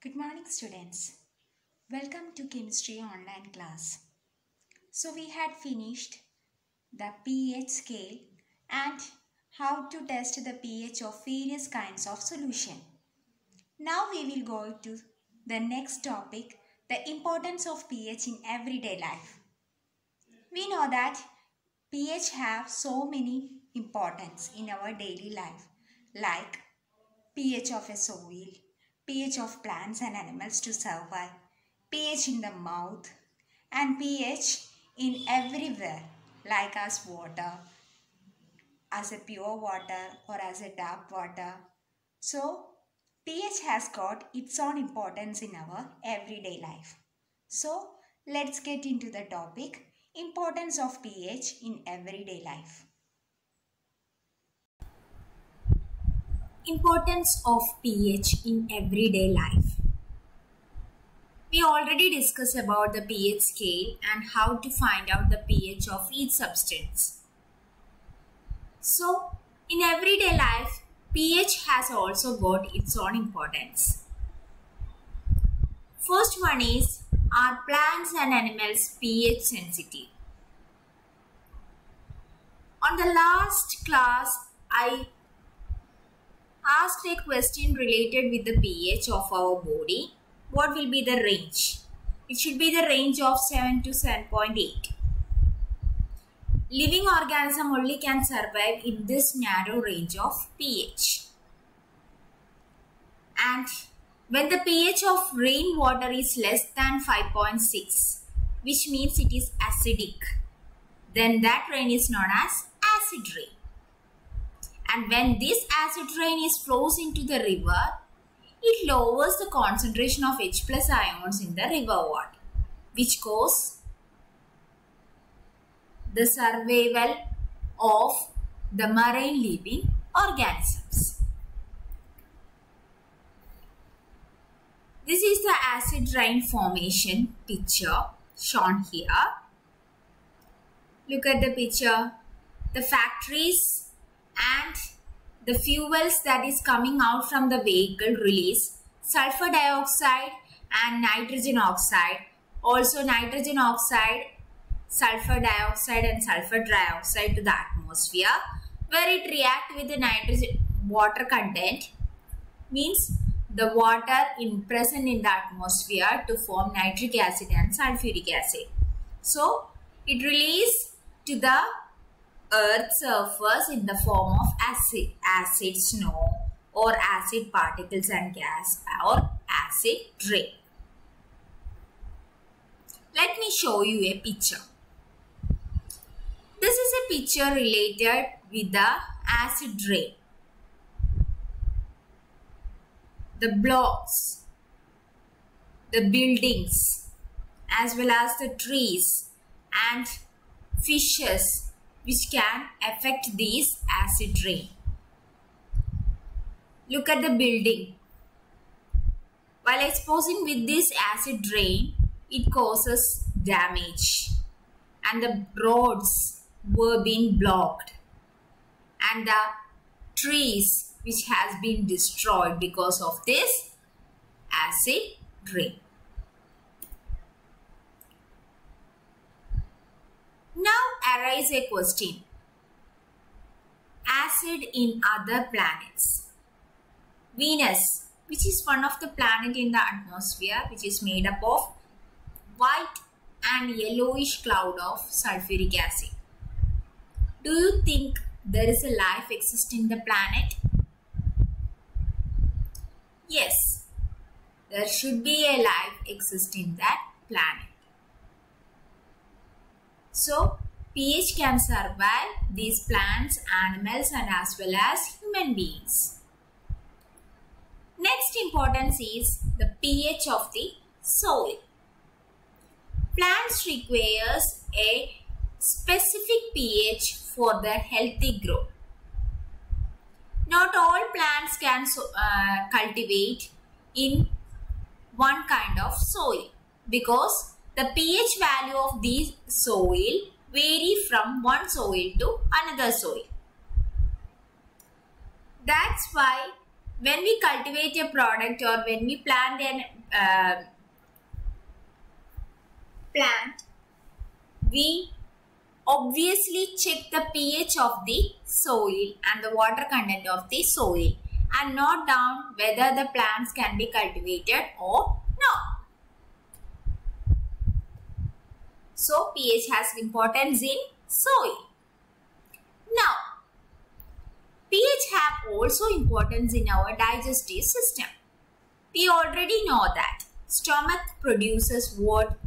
Good morning, students. Welcome to Chemistry online class. So we had finished the pH scale and how to test the pH of various kinds of solution. Now we will go to the next topic, the importance of pH in everyday life. We know that pH have so many importance in our daily life, like pH of a soil, pH of plants and animals to survive, pH in the mouth, and pH in everywhere, like as water, as a pure water or as a tap water. So, pH has got its own importance in our everyday life. So, let's get into the topic, importance of pH in everyday life. Importance of pH in everyday life. We already discussed about the pH scale and how to find out the pH of each substance. So, in everyday life, pH has also got its own importance. First one is, are plants and animals pH sensitive? On the last class, I asked a question related with the pH of our body. What will be the range? It should be the range of 7 to 7.8. Living organism only can survive in this narrow range of pH. And when the pH of rainwater is less than 5.6, which means it is acidic, then that rain is known as acid rain. And when this acid rain flows into the river, it lowers the concentration of H plus ions in the river water, which cause the survival of the marine living organisms. This is the acid rain formation picture shown here. Look at the picture. The factories and the fuels that is coming out from the vehicle release sulfur dioxide and nitrogen oxide. Also nitrogen oxide, sulfur dioxide and sulfur trioxide to the atmosphere, where it react with the nitrogen water content, means the water present in the atmosphere to form nitric acid and sulfuric acid. So it release to the Earth's surface in the form of acid snow or acid particles and gas or acid rain. Let me show you a picture. This is a picture related with the acid rain. The blocks, the buildings, as well as the trees and fishes which can affect this acid rain. Look at the building. While exposing with this acid rain, it causes damage and the roads were being blocked and the trees which has been destroyed because of this acid rain. Now arise a question. Acid in other planets. Venus, which is one of the planet in the atmosphere, which is made up of white and yellowish cloud of sulfuric acid. Do you think there is a life exist in the planet? Yes, there should be a life exist in that planet. So, pH can survive these plants, animals and as well as human beings. Next importance is the pH of the soil. Plants requires a specific pH for their healthy growth. Not all plants can cultivate in one kind of soil because the pH value of these soil vary from one soil to another soil. That's why when we cultivate a product or when we plant we obviously check the pH of the soil and the water content of the soil and note down whether the plants can be cultivated or not. So pH has importance in soil. Now, pH have also importance in our digestive system. We already know that stomach produces what?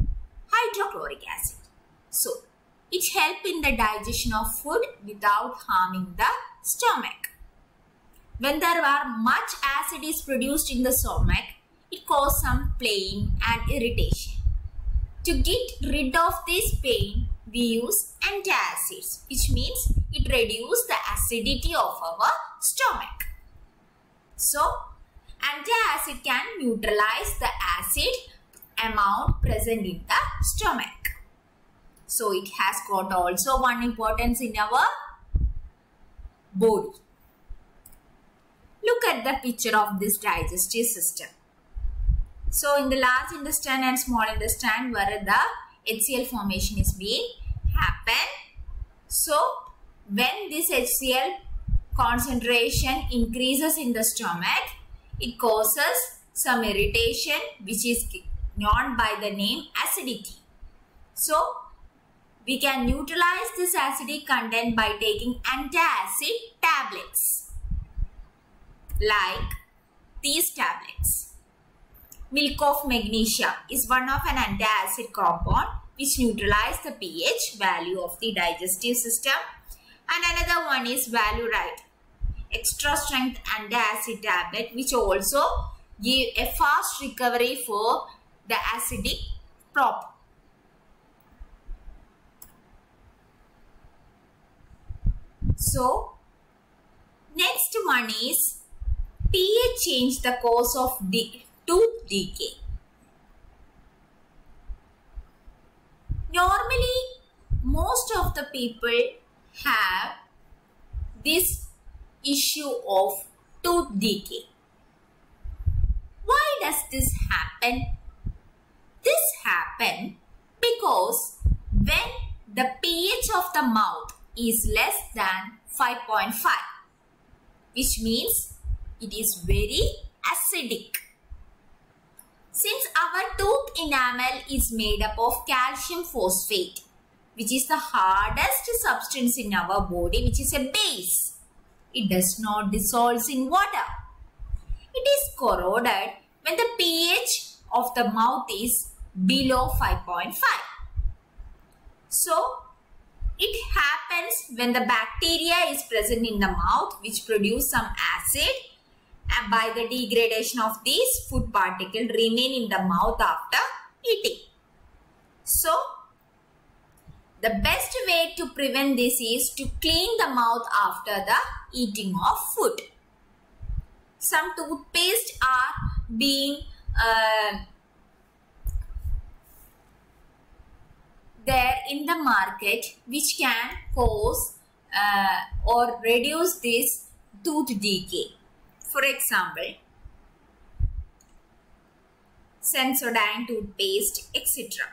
Hydrochloric acid. So, it helps in the digestion of food without harming the stomach. When there are much acid is produced in the stomach, it causes some pain and irritation. To get rid of this pain, we use antacids, which means it reduces the acidity of our stomach. So, antacid can neutralize the acid amount present in the stomach. So, it has got also one importance in our body. Look at the picture of this digestive system. So, in the large intestine and small intestine where the HCl formation is being happen. So, when this HCl concentration increases in the stomach, it causes some irritation which is known by the name acidity. So, we can neutralize this acidic content by taking antacid tablets like these tablets. Milk of magnesia is one of an antacid compound which neutralizes the pH value of the digestive system. And another one is valuride, extra strength antacid tablet, which also give a fast recovery for the acidic problem. So, next one is pH change the cause of tooth decay. Normally, most of the people have this issue of tooth decay. Why does this happen? This happens because when the pH of the mouth is less than 5.5, which means it is very acidic. Since our tooth enamel is made up of calcium phosphate, which is the hardest substance in our body, which is a base, it does not dissolve in water. It is corroded when the pH of the mouth is below 5.5. So, it happens when the bacteria is present in the mouth which produce some acid, and by the degradation of these food particles remain in the mouth after eating. So, the best way to prevent this is to clean the mouth after the eating of food. Some toothpaste are being there in the market which can cause or reduce this tooth decay. For example, Sensodyne toothpaste, etc.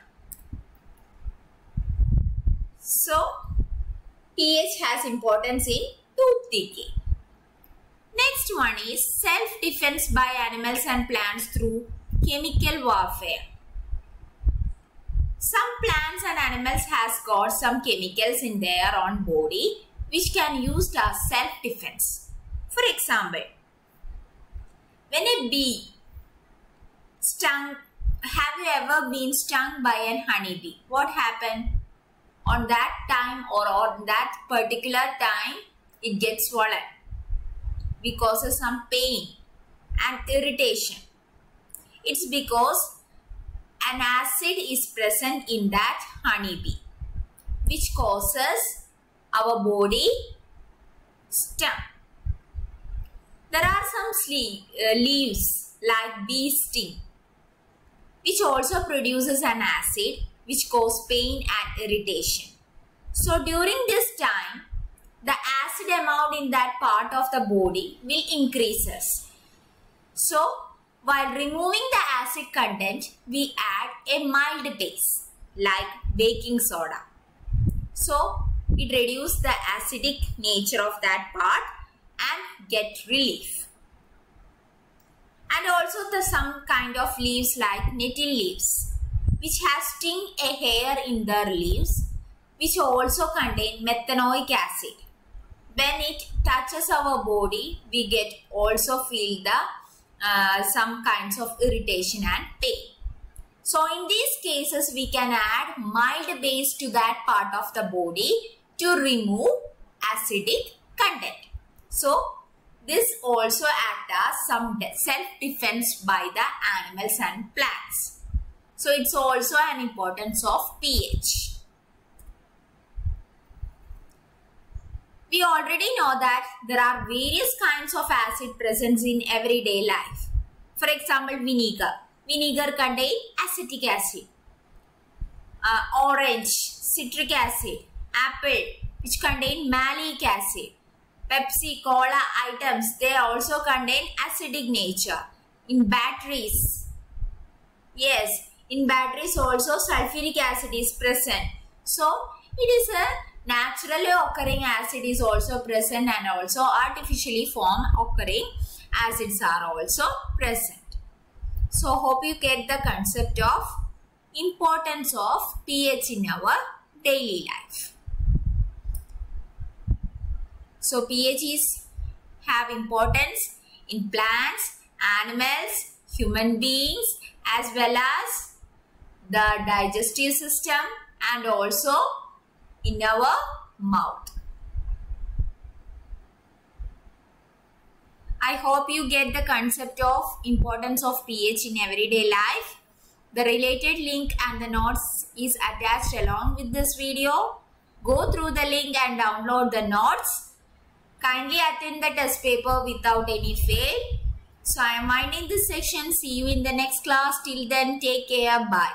So, pH has importance in tooth decay. Next one is self-defense by animals and plants through chemical warfare. Some plants and animals has got some chemicals in their own body which can use as self-defense. For example, when a bee stung, have you ever been stung by an honeybee? What happened? On that time or on that particular time, it gets swollen. It causes some pain and irritation. It's because an acid is present in that honeybee, which causes our body stung. There are some leaves like bee sting, which also produces an acid which causes pain and irritation. So during this time, the acid amount in that part of the body will increases. So, while removing the acid content, we add a mild base like baking soda. So, it reduces the acidic nature of that part and get relief. And also some kind of leaves like nettle leaves, which has sting a hair in their leaves, which also contain methanoic acid. When it touches our body, we get also feel the some kinds of irritation and pain. So in these cases, we can add mild base to that part of the body to remove acidic content. So this also acts as some self-defense by the animals and plants. So it's also an importance of pH. We already know that there are various kinds of acid present in everyday life. For example, vinegar. Vinegar contains acetic acid. Orange, citric acid. Apple, which contain malic acid. Pepsi, cola items, they also contain acidic nature. In batteries, yes, in batteries also sulfuric acid is present. So, it is a naturally occurring acid is also present, and also artificially formed occurring acids are also present. So, hope you get the concept of importance of pH in our daily life. So, pH have importance in plants, animals, human beings, as well as the digestive system and also in our mouth. I hope you get the concept of importance of pH in everyday life. The related link and the notes is attached along with this video. Go through the link and download the notes. Kindly attend the test paper without any fail. So I am winding this section. See you in the next class. Till then, take care. Bye.